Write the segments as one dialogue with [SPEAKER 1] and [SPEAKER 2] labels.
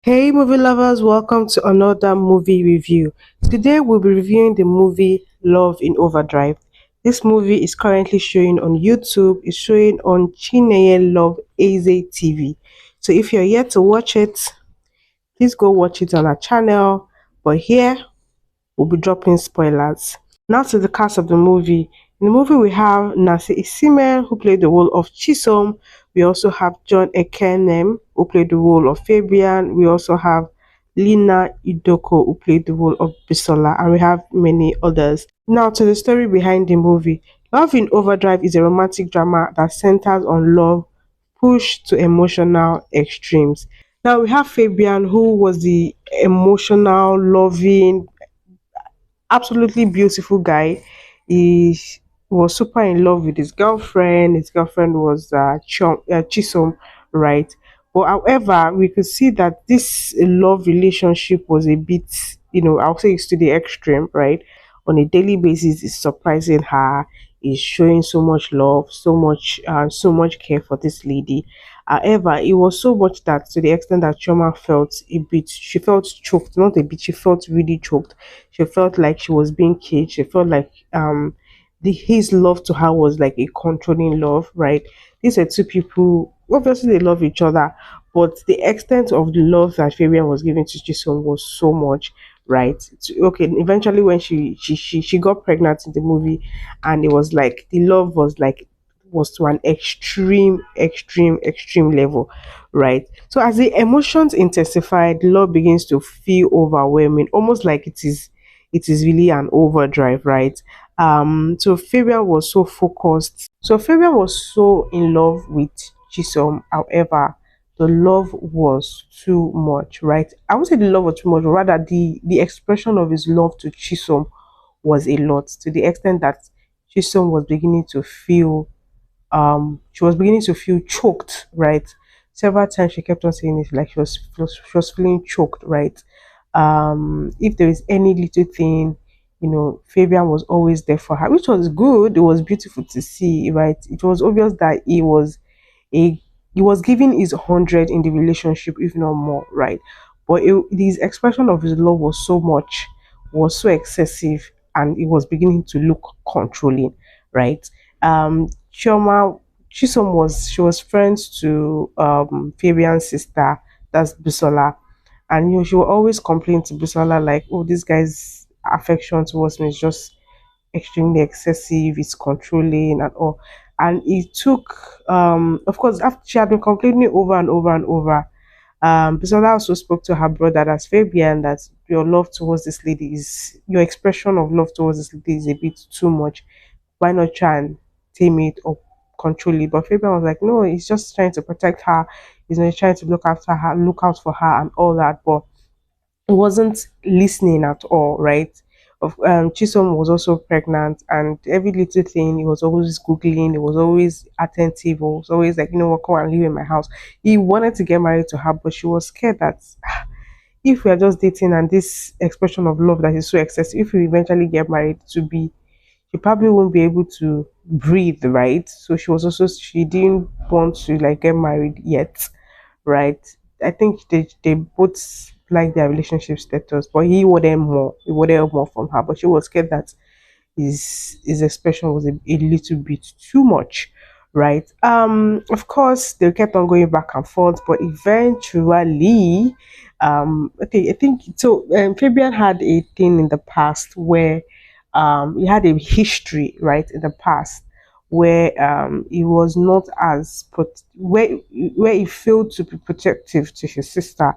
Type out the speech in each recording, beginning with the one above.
[SPEAKER 1] Hey, movie lovers, welcome to another movie review. Today, we'll be reviewing the movie Love in Overdrive. This movie is currently showing on YouTube, it's showing on Chineye Love AZ TV. So, if you're yet to watch it, please go watch it on our channel. But here, we'll be dropping spoilers. Now to the cast of the movie. In the movie, we have Nasi Isime, who played the role of Chisom. We also have John Ekanem, who played the role of Fabian. We also have Lina Idoko, who played the role of Bisola, and we have many others. Now to the story behind the movie. Love in Overdrive is a romantic drama that centers on love pushed to emotional extremes. Now we have Fabian, who was the emotional, loving, absolutely beautiful guy. He was super in love with his girlfriend. His girlfriend was Chisom, right? But however, we could see that this love relationship was a bit, I'll say it's to the extreme, right? On a daily basis, it's surprising her. Is showing so much love, so much care for this lady. However, it was so much that to the extent that Choma felt a bit, she felt choked, not a bit, she felt really choked. She felt like she was being caged. She felt like his love to her was like a controlling love, right? These are two people, obviously they love each other, but the extent of the love that Fabian was giving to Jason was so much, right? Okay, eventually when she got pregnant in the movie, and it was like the love was to an extreme level, right? So as the emotions intensified, love begins to feel overwhelming, almost like it is really an overdrive, right? So Fabian was so focused. So Fabian was so in love with Chisom. However, the love was too much, right? I would say the love was too much, rather the expression of his love to Chisom was a lot, to the extent that Chisom was beginning to feel she was beginning to feel choked, right? Several times she kept on saying it, like she was feeling choked, right? If there is any little thing, Fabian was always there for her, which was good. It was beautiful to see, right? It was obvious that a he was giving his 100 in the relationship, if not more, right? But his expression of his love was so much, was so excessive, and it was beginning to look controlling, right? Chioma Chisom was friends to Fabian's sister, that's Bisola, and she would always complain to Bisola like, "Oh, this guy's affection towards me is just extremely excessive, it's controlling and all." And it took, of course, after she had been complaining over and over and over, Bisola also spoke to her brother, that's Fabian, that your expression of love towards this lady is a bit too much. Why not try and tame it or control it? But Fabian was like, no, he's just trying to protect her. He's not trying to look after her, look out for her and all that. But wasn't listening at all, right? Chisom was also pregnant, and every little thing he was always googling. He was always attentive. He was always like, what, come and live in my house. He wanted to get married to her, but she was scared that if we are just dating and this expression of love that is so excessive, if we eventually get married, to be she probably won't be able to breathe, right? So she didn't want to like get married yet, right? I think they both like their relationship status, but he wanted more from her, but she was scared that his expression was a little bit too much, right? Of course they kept on going back and forth, but eventually, okay, I think so. Fabian had a thing in the past where he had a history, right, in the past where he was not where he failed to be protective to his sister,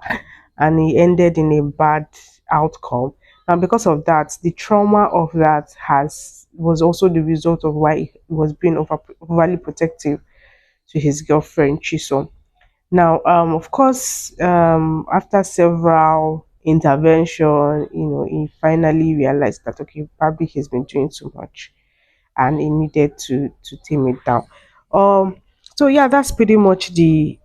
[SPEAKER 1] and he ended in a bad outcome. And because of that, the trauma of that has was also the result of why he was being overly protective to his girlfriend Chisom. Now, of course, after several intervention, he finally realized that okay, probably he's been doing too much, and he needed to tame it down. Um, so yeah, that's pretty much the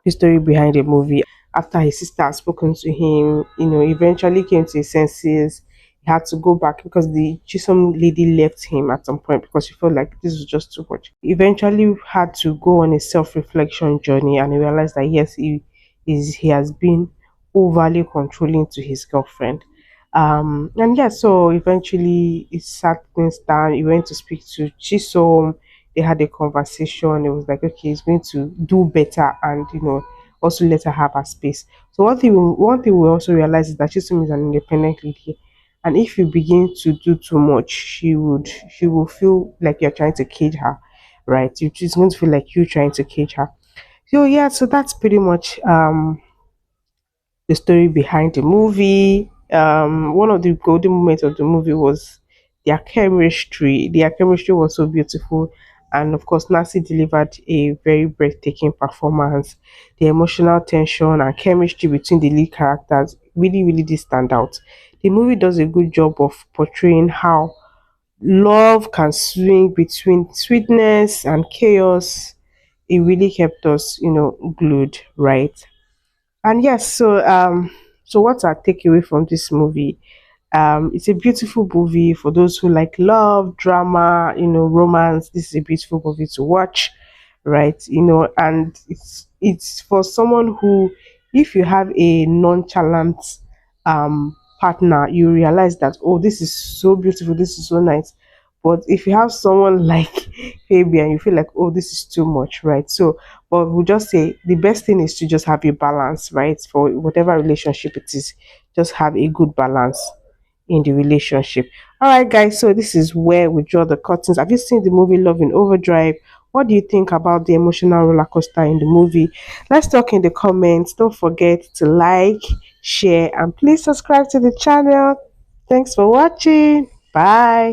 [SPEAKER 1] story behind the movie. After his sister had spoken to him, eventually came to his senses. He had to go back because the Chisom lady left him at some point because she felt like this was just too much. He eventually had to go on a self-reflection journey, and he realized that yes, is he has been overly controlling to his girlfriend. And yeah, so eventually it sat things down. He went to speak to Chisom. They had a conversation. It was like, okay, he's going to do better and, also let her have her space. So one thing we also realize is that Chisom is an independent lady. And if you begin to do too much, she will feel like you're trying to cage her, right? She's going to feel like you trying to cage her. So yeah, so that's pretty much the story behind the movie. One of the golden moments of the movie was their chemistry. Their chemistry was so beautiful, and of course, Nancy delivered a very breathtaking performance. The emotional tension and chemistry between the lead characters really, really did stand out. The movie does a good job of portraying how love can swing between sweetness and chaos. It really kept us, glued, right? And yes, so what's our takeaway from this movie? It's a beautiful movie for those who like love, drama, romance. This is a beautiful movie to watch, right? And it's for someone who, if you have a nonchalant partner, you realize that, oh, this is so beautiful, this is so nice. But if you have someone like Fabian, you feel like, oh, this is too much, right? So, but we'll just say the best thing is to just have a balance, right? For whatever relationship it is, just have a good balance in the relationship. All right, guys. So this is where we draw the curtains. Have you seen the movie Love in Overdrive? What do you think about the emotional roller coaster in the movie? Let's talk in the comments. Don't forget to like, share, and please subscribe to the channel. Thanks for watching. Bye.